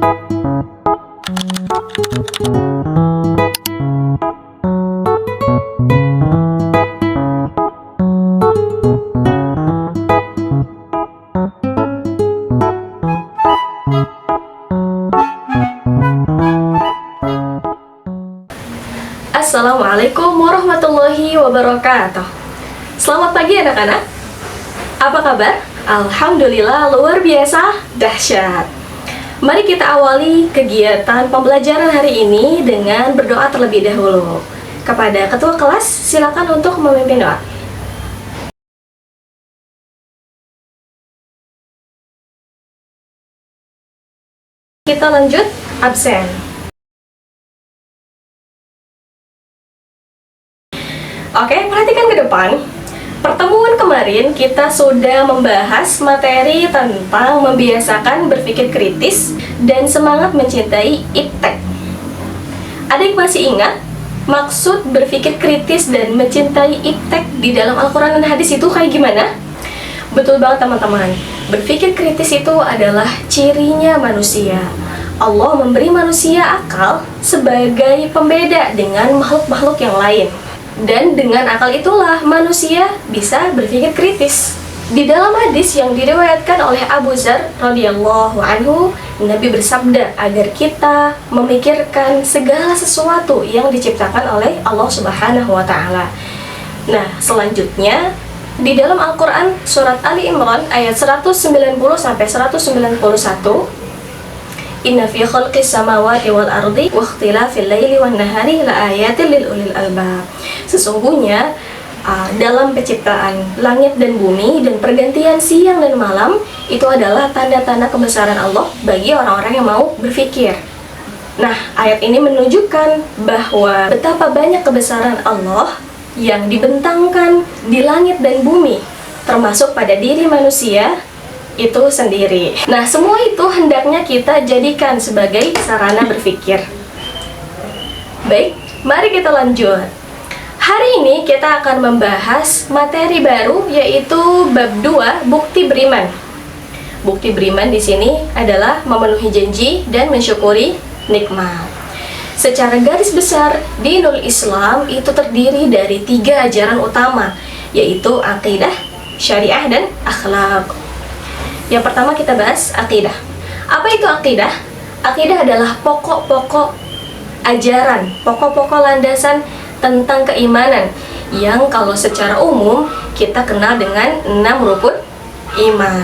Assalamualaikum warahmatullahi wabarakatuh. Selamat pagi anak-anak. Apa kabar? Alhamdulillah luar biasa dahsyat. Mari kita awali kegiatan pembelajaran hari ini dengan berdoa terlebih dahulu. Kepada ketua kelas, silakan untuk memimpin doa. Kita lanjut absen. Oke, perhatikan ke depan. Pertemuan kemarin kita sudah membahas materi tentang membiasakan berpikir kritis dan semangat mencintai iptek. Adik masih ingat maksud berpikir kritis dan mencintai iptek di dalam Al-Quran dan hadis itu kayak gimana? Betul banget teman-teman. Berpikir kritis itu adalah cirinya manusia. Allah memberi manusia akal sebagai pembeda dengan makhluk-makhluk yang lain. Dan dengan akal itulah manusia bisa berpikir kritis. Di dalam hadis yang diriwayatkan oleh Abu Dzar radhiyallahu anhu, Nabi bersabda agar kita memikirkan segala sesuatu yang diciptakan oleh Allah Subhanahu wa taala. Nah, selanjutnya di dalam Al-Qur'an surat Ali Imran ayat 190 sampai 191, Inna fi khalqis samawati wal ardi wa ikhtilafil laili wan nahari la ayatin lil ulil albab. Sesungguhnya dalam penciptaan langit dan bumi dan pergantian siang dan malam itu adalah tanda-tanda kebesaran Allah bagi orang-orang yang mau berfikir. Nah, ayat ini menunjukkan bahwa betapa banyak kebesaran Allah yang dibentangkan di langit dan bumi, termasuk pada diri manusia itu sendiri. Nah, semua itu hendaknya kita jadikan sebagai sarana berpikir. Baik, mari kita lanjut. Hari ini kita akan membahas materi baru, yaitu bab 2, bukti beriman. Bukti beriman di sini adalah memenuhi janji dan mensyukuri nikmat. Secara garis besar, dinul Islam itu terdiri dari 3 ajaran utama, yaitu akidah, syariah, dan akhlak. Yang pertama kita bahas akidah. Apa itu akidah? Akidah adalah pokok-pokok ajaran, pokok-pokok landasan tentang keimanan yang kalau secara umum kita kenal dengan 6 rukun iman.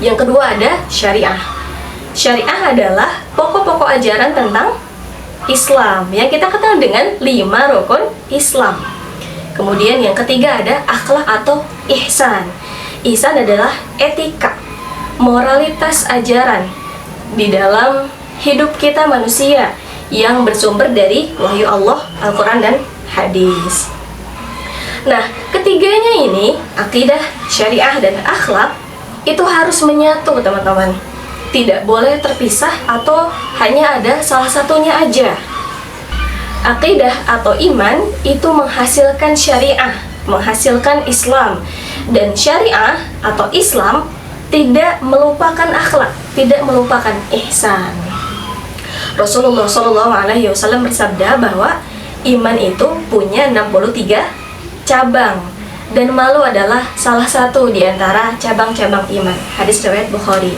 Yang kedua ada syariah. Syariah adalah pokok-pokok ajaran tentang Islam yang kita kenal dengan 5 rukun Islam. Kemudian yang ketiga ada akhlak atau ihsan. Ihsan adalah etika, moralitas ajaran di dalam hidup kita manusia yang bersumber dari wahyu Allah, Al-Quran, dan hadis. Nah, ketiganya ini, akidah, syariah, dan akhlak, itu harus menyatu teman-teman. Tidak boleh terpisah atau hanya ada salah satunya aja. Akidah atau iman itu menghasilkan syariah, menghasilkan Islam. Dan syariah atau Islam tidak melupakan akhlak, tidak melupakan ihsan. Rasulullah SAW bersabda bahwa iman itu punya 63 cabang dan malu adalah salah satu di antara cabang-cabang iman. Hadis riwayat Bukhari.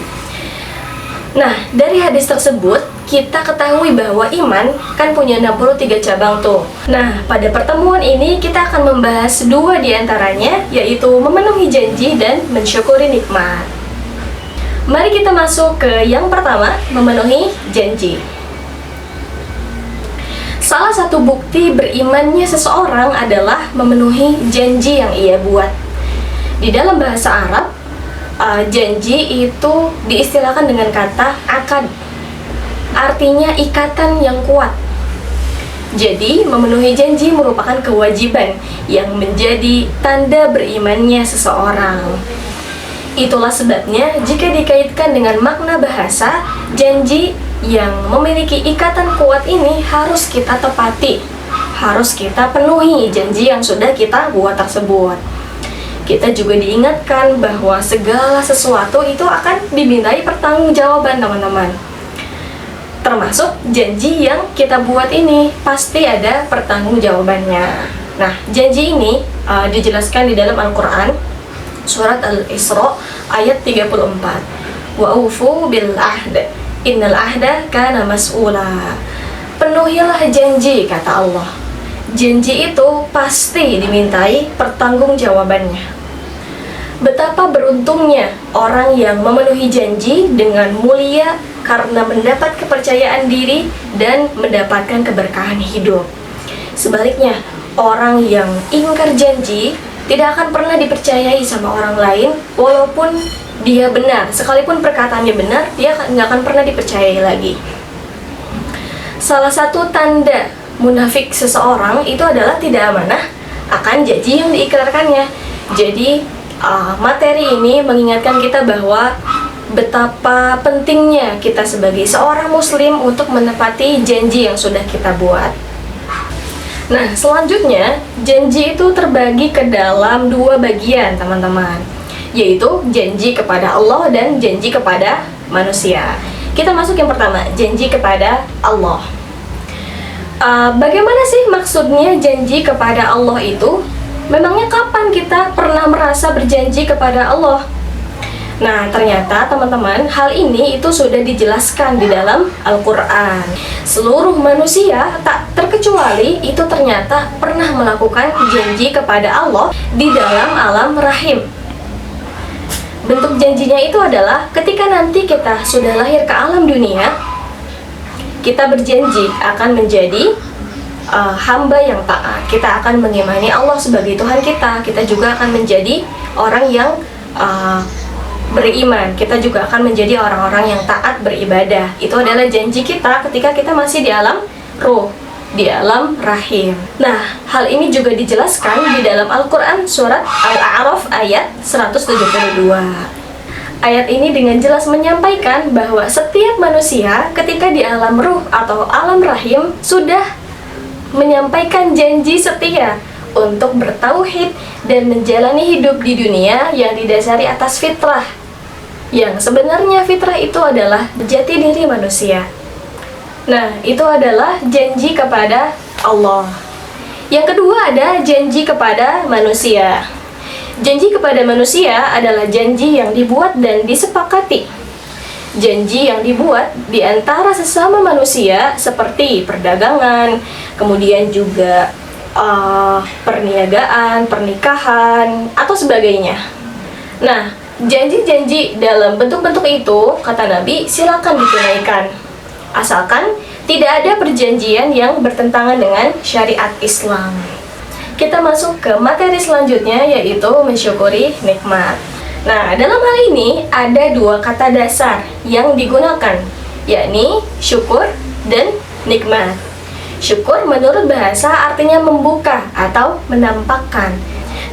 Nah, dari hadis tersebut kita ketahui bahwa iman kan punya 63 cabang tuh. Nah, pada pertemuan ini kita akan membahas 2 di antaranya, yaitu memenuhi janji dan mensyukuri nikmat. Mari kita masuk ke yang pertama, memenuhi janji. Salah satu bukti berimannya seseorang adalah memenuhi janji yang ia buat. Di dalam bahasa Arab, janji itu diistilahkan dengan kata akad. Artinya ikatan yang kuat. Jadi, memenuhi janji merupakan kewajiban yang menjadi tanda berimannya seseorang. Itulah sebabnya jika dikaitkan dengan makna bahasa, janji yang memiliki ikatan kuat ini harus kita tepati, harus kita penuhi janji yang sudah kita buat tersebut. Kita juga diingatkan bahwa segala sesuatu itu akan dimintai pertanggungjawaban teman-teman. termasuk janji yang kita buat ini pasti ada pertanggungjawabannya. Nah, janji ini dijelaskan di dalam Al-Quran surat Al-Isra ayat 34. Wa ufu bil ahd innal ahda kana mas'ula. Penuhilah janji, kata Allah. Janji itu pasti dimintai pertanggungjawabannya. Betapa beruntungnya orang yang memenuhi janji dengan mulia karena mendapat kepercayaan diri dan mendapatkan keberkahan hidup. Sebaliknya, orang yang ingkar janji tidak akan pernah dipercayai sama orang lain walaupun dia benar. Sekalipun perkataannya benar, dia nggak akan pernah dipercayai lagi. Salah satu tanda munafik seseorang itu adalah tidak amanah akan janji yang diikrarkannya. Jadi, materi ini mengingatkan kita bahwa betapa pentingnya kita sebagai seorang muslim untuk menepati janji yang sudah kita buat. Nah, selanjutnya, janji itu terbagi ke dalam dua bagian, teman-teman, yaitu janji kepada Allah dan janji kepada manusia. Kita masuk yang pertama, janji kepada Allah. Bagaimana sih maksudnya janji kepada Allah itu? Memangnya kapan kita pernah merasa berjanji kepada Allah? Nah, ternyata teman-teman, hal ini itu sudah dijelaskan di dalam Al-Quran. Seluruh manusia tak terkecuali itu ternyata pernah melakukan janji kepada Allah di dalam alam rahim. Bentuk janjinya itu adalah ketika nanti kita sudah lahir ke alam dunia, kita berjanji akan menjadi hamba yang taat. Kita akan mengimani Allah sebagai Tuhan kita. Kita juga akan menjadi orang yang beriman. Kita juga akan menjadi orang-orang yang taat beribadah. Itu adalah janji kita ketika kita masih di alam ruh, di alam rahim. Nah, hal ini juga dijelaskan di dalam Al-Quran surat Al-A'raf ayat 172. Ayat ini dengan jelas menyampaikan bahwa setiap manusia ketika di alam ruh atau alam rahim sudah menyampaikan janji setia untuk bertauhid dan menjalani hidup di dunia yang didasari atas fitrah. Yang sebenarnya fitrah itu adalah jati diri manusia. Nah, itu adalah janji kepada Allah. Yang kedua ada janji kepada manusia. Janji kepada manusia adalah janji yang dibuat dan disepakati. Janji yang dibuat di antara sesama manusia seperti perdagangan, kemudian juga perniagaan, pernikahan, atau sebagainya. Nah, janji-janji dalam bentuk-bentuk itu, kata Nabi, silakan ditunaikan. Asalkan tidak ada perjanjian yang bertentangan dengan syariat Islam. Kita masuk ke materi selanjutnya, yaitu mensyukuri nikmat. Nah, dalam hal ini ada dua kata dasar yang digunakan, yakni syukur dan nikmat. Syukur menurut bahasa artinya membuka atau menampakkan.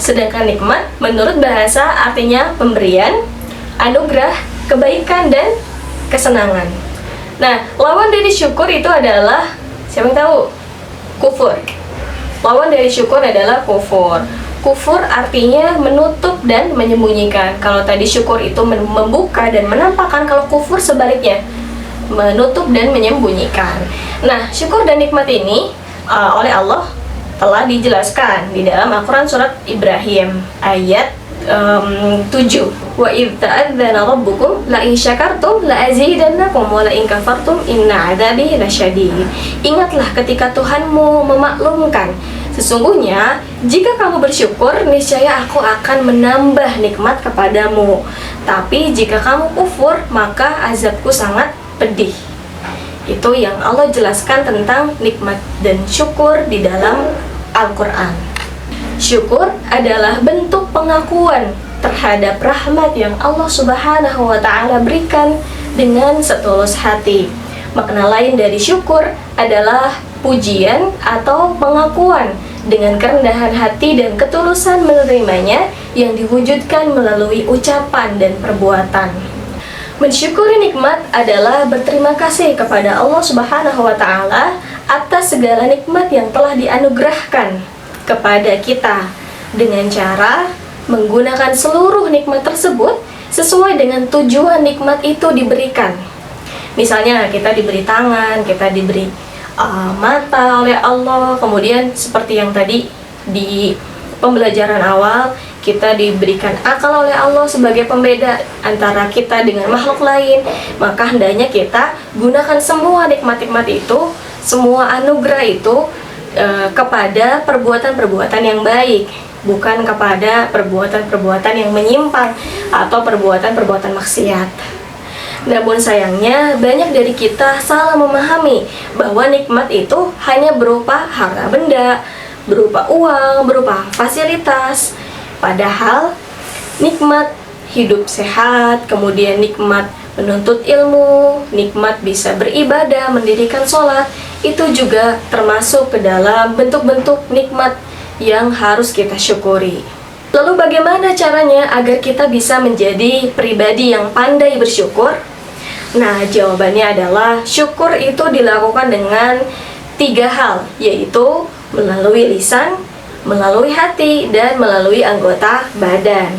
Sedangkan nikmat menurut bahasa artinya pemberian, anugerah, kebaikan, dan kesenangan. Nah, lawan dari syukur itu adalah, siapa yang tahu? Kufur. Lawan dari syukur adalah kufur. Kufur artinya menutup dan menyembunyikan. Kalau tadi syukur itu membuka dan menampakkan, kalau kufur sebaliknya, menutup dan menyembunyikan. Nah, syukur dan nikmat ini oleh Allah telah dijelaskan di dalam Al-Quran surat Ibrahim ayat 7. Wa idh ta'adzana rabbukum la in syakartum la azidannakum wa la in kafartum inna 'adzabi lasyadid. Ingatlah ketika Tuhanmu memaklumkan, sesungguhnya jika kamu bersyukur, niscaya aku akan menambah nikmat kepadamu. Tapi jika kamu kufur, maka azabku sangat pedih. Itu yang Allah jelaskan tentang nikmat dan syukur di dalam Al-Quran. Syukur adalah bentuk pengakuan terhadap rahmat yang Allah Subhanahu wa Ta'ala berikan dengan setulus hati. Makna lain dari syukur adalah pujian atau pengakuan dengan kerendahan hati dan ketulusan menerimanya yang diwujudkan melalui ucapan dan perbuatan. Mensyukuri nikmat adalah berterima kasih kepada Allah Subhanahu wa Ta'ala atas segala nikmat yang telah dianugerahkan kepada kita dengan cara menggunakan seluruh nikmat tersebut sesuai dengan tujuan nikmat itu diberikan. Misalnya kita diberi tangan, kita diberi mata oleh Allah, kemudian seperti yang tadi di pembelajaran awal, kita diberikan akal oleh Allah sebagai pembeda antara kita dengan makhluk lain. Maka hendaknya kita gunakan semua nikmat-nikmat itu, semua anugerah itu kepada perbuatan-perbuatan yang baik, bukan kepada perbuatan-perbuatan yang menyimpang atau perbuatan-perbuatan maksiat. Namun sayangnya banyak dari kita salah memahami bahwa nikmat itu hanya berupa harta benda, berupa uang, berupa fasilitas. Padahal nikmat hidup sehat, kemudian nikmat menuntut ilmu, nikmat bisa beribadah, mendirikan sholat, itu juga termasuk ke dalam bentuk-bentuk nikmat yang harus kita syukuri. Lalu bagaimana caranya agar kita bisa menjadi pribadi yang pandai bersyukur? Nah, jawabannya adalah syukur itu dilakukan dengan 3 hal, yaitu melalui lisan, melalui hati, dan melalui anggota badan.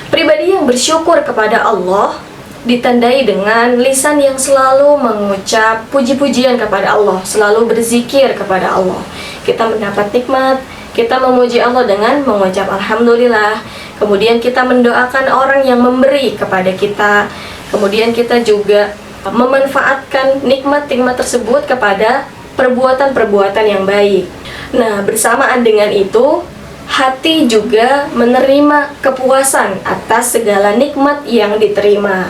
Pribadi yang bersyukur kepada Allah ditandai dengan lisan yang selalu mengucap puji-pujian kepada Allah, selalu berzikir kepada Allah. Kita mendapat nikmat, kita memuji Allah dengan mengucap Alhamdulillah. Kemudian kita mendoakan orang yang memberi kepada kita. Kemudian kita juga memanfaatkan nikmat-nikmat tersebut kepada perbuatan-perbuatan yang baik. Nah, bersamaan dengan itu, hati juga menerima kepuasan atas segala nikmat yang diterima.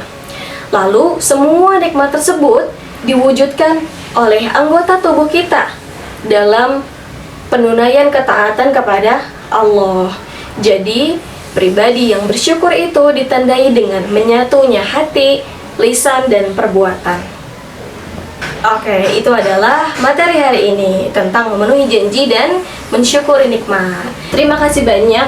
Lalu, semua nikmat tersebut diwujudkan oleh anggota tubuh kita dalam penunaian ketaatan kepada Allah. Jadi, pribadi yang bersyukur itu ditandai dengan menyatunya hati, lisan, dan perbuatan. Oke, itu adalah materi hari ini tentang memenuhi janji dan mensyukuri nikmat. Terima kasih banyak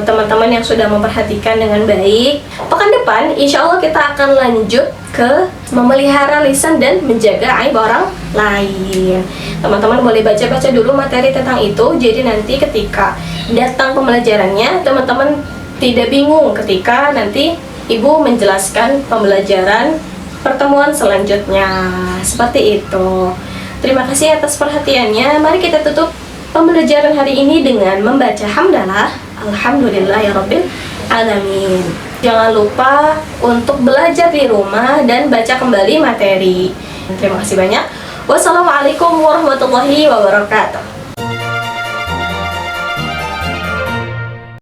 teman-teman yang sudah memperhatikan dengan baik. Pekan depan, insya Allah kita akan lanjut ke memelihara lisan dan menjaga aib orang lain. Teman-teman boleh baca-baca dulu materi tentang itu, jadi nanti ketika datang pembelajarannya, teman-teman tidak bingung ketika nanti ibu menjelaskan pembelajaran pertemuan selanjutnya. Seperti itu. Terima kasih atas perhatiannya. Mari kita tutup pembelajaran hari ini dengan membaca hamdalah. Alhamdulillahirabbil alamin. Jangan lupa untuk belajar di rumah dan baca kembali materi. Terima kasih banyak. Wassalamualaikum warahmatullahi wabarakatuh.